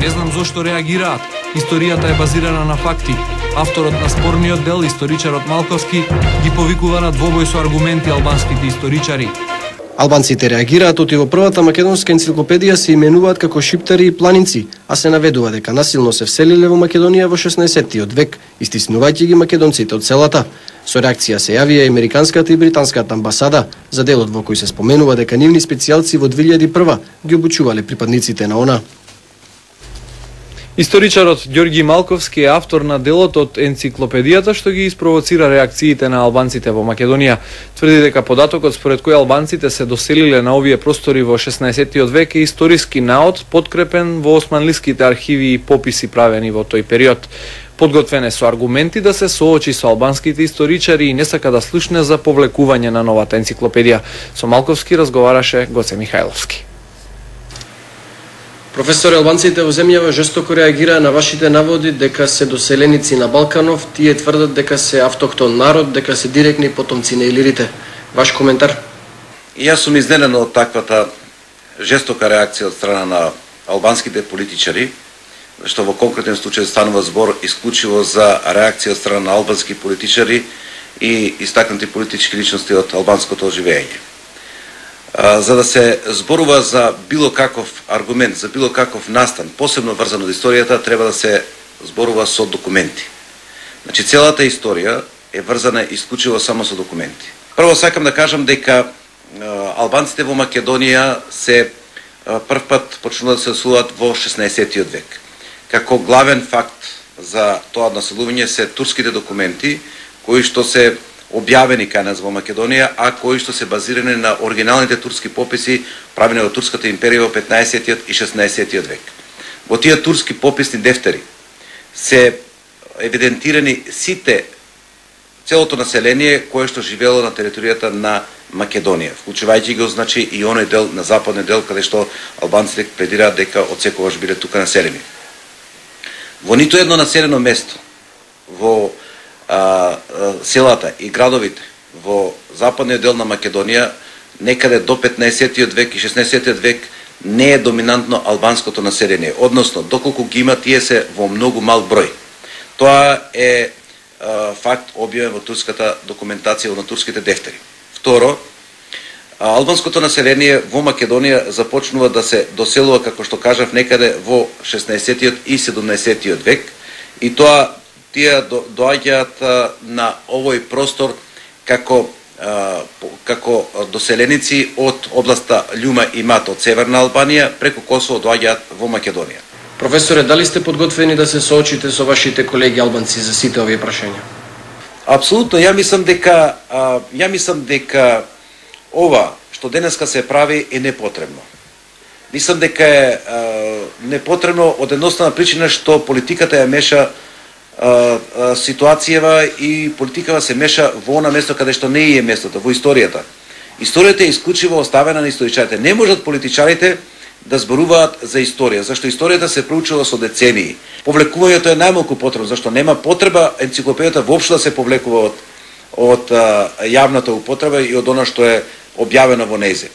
Не знам зошто реагираат. Историјата е базирана на факти. Авторот на спорниот дел, историчарот Малковски, ги повикува на двобој со аргументи албанските историчари. Албанците реагираат оти во првата македонска енциклопедија се именуваат како шиптари и планинци, а се наведува дека насилно се вселиле во Македонија во 16-тиот век, истиснувајќи ги македонците од селата. Со реакција се јавија и американската и британската амбасада за делот во кој се споменува дека нивни специјалци во 2001 ги обучувале припадниците на ОНА. Историчарот Ѓорги Малковски е автор на делот од енциклопедијата што ги испровоцира реакциите на албанците во Македонија. Тврди дека податокот според кој албанците се доселиле на овие простори во 16-тиот век е историски наод, подкрепен во османлиските архиви и пописи правени во тој период. Подготвен е со аргументи да се соочи со албанските историчари и не сака да слушне за повлекување на новата енциклопедија. Со Малковски разговараше Гоце Михајловски. Професор, албанците во земјава жестоко реагираа на вашите наводи дека се доселеници на Балканов, тие тврдат дека се автохтон народ, дека се директни потомци на илирите. Ваш коментар? И јас сум изненаден од таквата жестока реакција од страна на албанските политичари, што во конкретен случај станува збор исклучиво за реакција од страна на албански политичари и истакнати политички личности од албанското оживење. За да се зборува за било каков аргумент, за било каков настан, посебно врзан од историјата, треба да се зборува со документи. Значи, целата историја е врзана исклучиво само со документи. Прво сакам да кажам дека албанците во Македонија се прв пат почнуваат да се населуваат во 16-тиот век. Како главен факт за тоа населување се турските документи, кои што се објавени кај нас во Македонија, а кои што се базирани на оригиналните турски пописи правени од Турската империја во 15-тиот и 16-тиот век. Во тие турски пописни дефтери се евидентирани целото население кое што живеело на територијата на Македонија, вклучувајќи го значи и оној дел на западниот дел каде што албанците пледираат дека отсекогаш биле тука населени. Во ниту едно населено место во селата и градовите во западниот дел на Македонија, некаде до 15-тиот век и 16-тиот век не е доминантно албанското население, односно доколку ги има тие се во многу мал број. Тоа е факт објавен во турската документација на турските дефтери. Второ, албанското население во Македонија започнува да се доселува, како што кажав, некаде во 16-тиот и 17-тиот век, и тоа тие доаѓаат на овој простор како доселеници од областа Љума и Мат од Северна Албанија, преку Косово доаѓаат во Македонија. Професоре, дали сте подготвени да се соочите со вашите колеги албанци за сите овие прашања? Апсолутно, ја мислам дека ова што денеска се прави е непотребно. Мислам дека е непотребно од едноставна причина што политиката ја меша ситуацијава и политикава се меша во она место каде што не е местото, во историјата. Историјата е исклучиво оставена на историчарите. Не можат политичарите да зборуваат за историја, зашто историјата се проучува со децении. Повлекувањето е најмалку потребно, зашто нема потреба енциклопедијата воопшто да се повлекува од јавната употреба и од она што е објавено во нејзе.